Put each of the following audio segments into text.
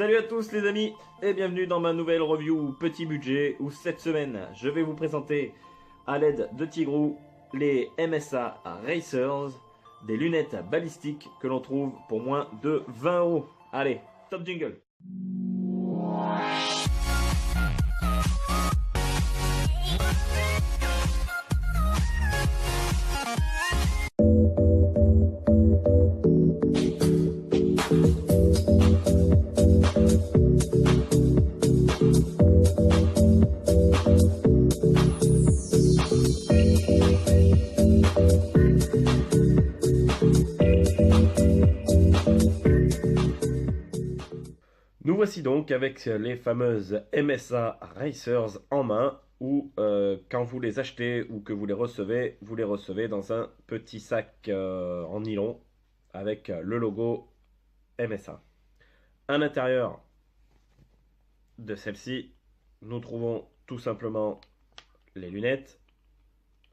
Salut à tous les amis et bienvenue dans ma nouvelle review petit budget où cette semaine je vais vous présenter à l'aide de Tigrou les MSA Racers, des lunettes balistiques que l'on trouve pour moins de 20 euros. Allez, top jingle. Nous voici donc avec les fameuses MSA Racers en main où quand vous les achetez ou que vous les recevez dans un petit sac en nylon avec le logo MSA. À l'intérieur de celle-ci, nous trouvons tout simplement les lunettes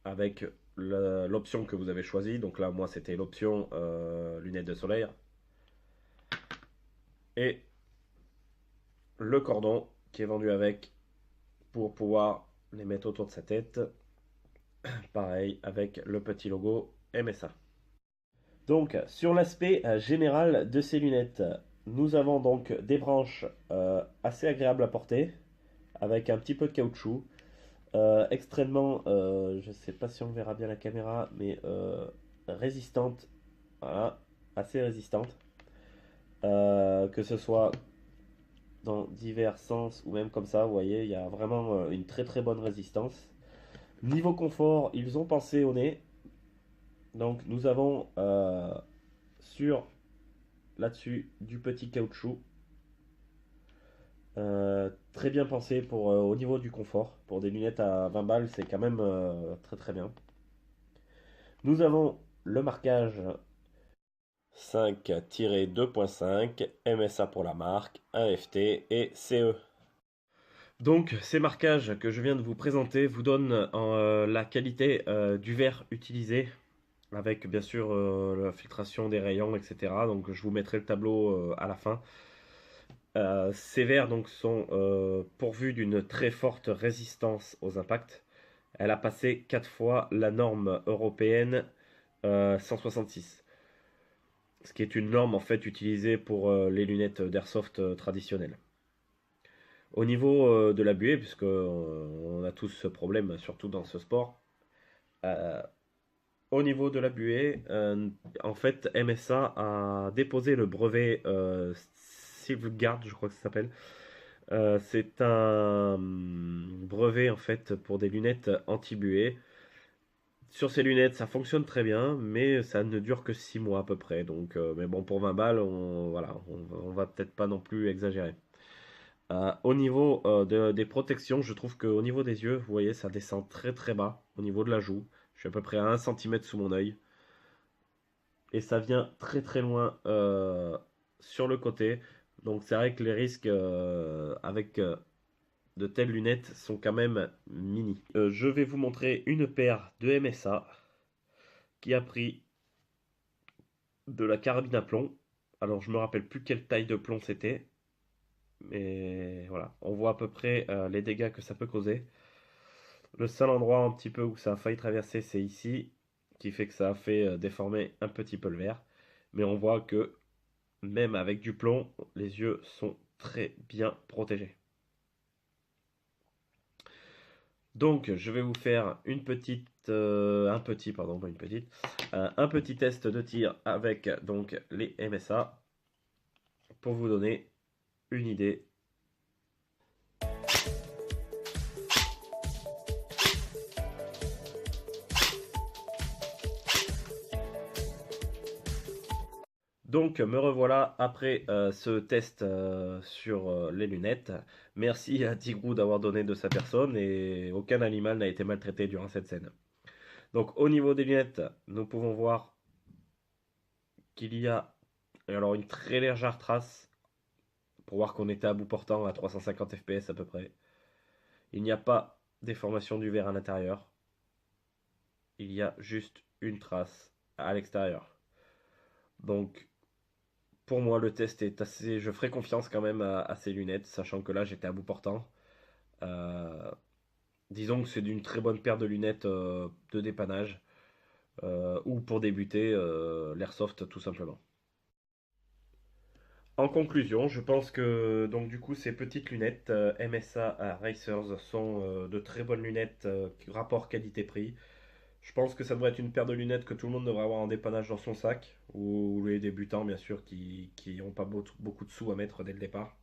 avec l'option que vous avez choisie. Donc là, moi, c'était l'option lunettes de soleil. Et le cordon qui est vendu avec pour pouvoir les mettre autour de sa tête. Pareil avec le petit logo MSA. Donc sur l'aspect général de ces lunettes, nous avons donc des branches assez agréables à porter avec un petit peu de caoutchouc, extrêmement, je ne sais pas si on verra bien la caméra, mais résistante, voilà, assez résistante, que ce soit dans divers sens ou même comme ça, vous voyez, il y a vraiment une très très bonne résistance. Niveau confort, ils ont pensé au nez. Donc nous avons sur là-dessus du petit caoutchouc. Très bien pensé pour au niveau du confort. Pour des lunettes à 20 balles, c'est quand même très très bien. Nous avons le marquage 5-2.5, MSA pour la marque, AFT et CE. Donc ces marquages que je viens de vous présenter vous donnent la qualité du verre utilisé avec bien sûr la filtration des rayons, etc. Donc je vous mettrai le tableau à la fin. Ces verres donc sont pourvus d'une très forte résistance aux impacts. Elle a passé 4 fois la norme européenne 166, ce qui est une norme en fait utilisée pour les lunettes d'airsoft traditionnelles. Au niveau de la buée, puisque on a tous ce problème, surtout dans ce sport, euh, au niveau de la buée, en fait, MSA a déposé le brevet Silverguard, je crois que ça s'appelle. C'est un brevet en fait pour des lunettes anti-buée. Sur ces lunettes, ça fonctionne très bien, mais ça ne dure que 6 mois à peu près. Donc, mais bon, pour 20 balles, voilà, on va peut-être pas non plus exagérer. Au niveau des protections, je trouve qu'au niveau des yeux, vous voyez, ça descend très très bas au niveau de la joue. Je suis à peu près à 1 cm sous mon œil. Et ça vient très très loin sur le côté. Donc c'est vrai que les risques avec de telles lunettes sont quand même mini. Je vais vous montrer une paire de MSA qui a pris de la carabine à plomb. Alors je me rappelle plus quelle taille de plomb c'était. Mais voilà, on voit à peu près les dégâts que ça peut causer. Le seul endroit un petit peu où ça a failli traverser, c'est ici, qui fait que ça a fait déformer un petit peu le verre. Mais on voit que même avec du plomb, les yeux sont très bien protégés. Donc, je vais vous faire une petite, un petit, pardon, pas une petite, un petit test de tir avec donc les MSA pour vous donner une idée. Donc me revoilà après ce test sur les lunettes. Merci à Tigrou d'avoir donné de sa personne et aucun animal n'a été maltraité durant cette scène. Donc au niveau des lunettes, nous pouvons voir qu'il y a alors une très légère trace pour voir qu'on était à bout portant à 350 fps à peu près. Il n'y a pas déformation du verre à l'intérieur. Il y a juste une trace à l'extérieur. Donc Pour moi, le test est assez. Je ferai confiance quand même à ces lunettes, sachant que là, j'étais à bout portant. Euh, Disons que c'est d'une très bonne paire de lunettes de dépannage ou pour débuter l'airsoft tout simplement. En conclusion, je pense que donc du coup ces petites lunettes MSA Racers sont de très bonnes lunettes rapport qualité-prix. Je pense que ça devrait être une paire de lunettes que tout le monde devrait avoir en dépannage dans son sac, ou les débutants bien sûr qui n'ont pas beaucoup de sous à mettre dès le départ.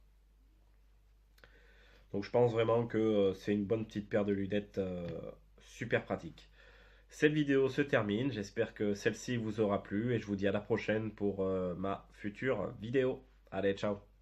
Donc je pense vraiment que c'est une bonne petite paire de lunettes super pratique. Cette vidéo se termine, j'espère que celle-ci vous aura plu et je vous dis à la prochaine pour ma future vidéo. Allez, ciao!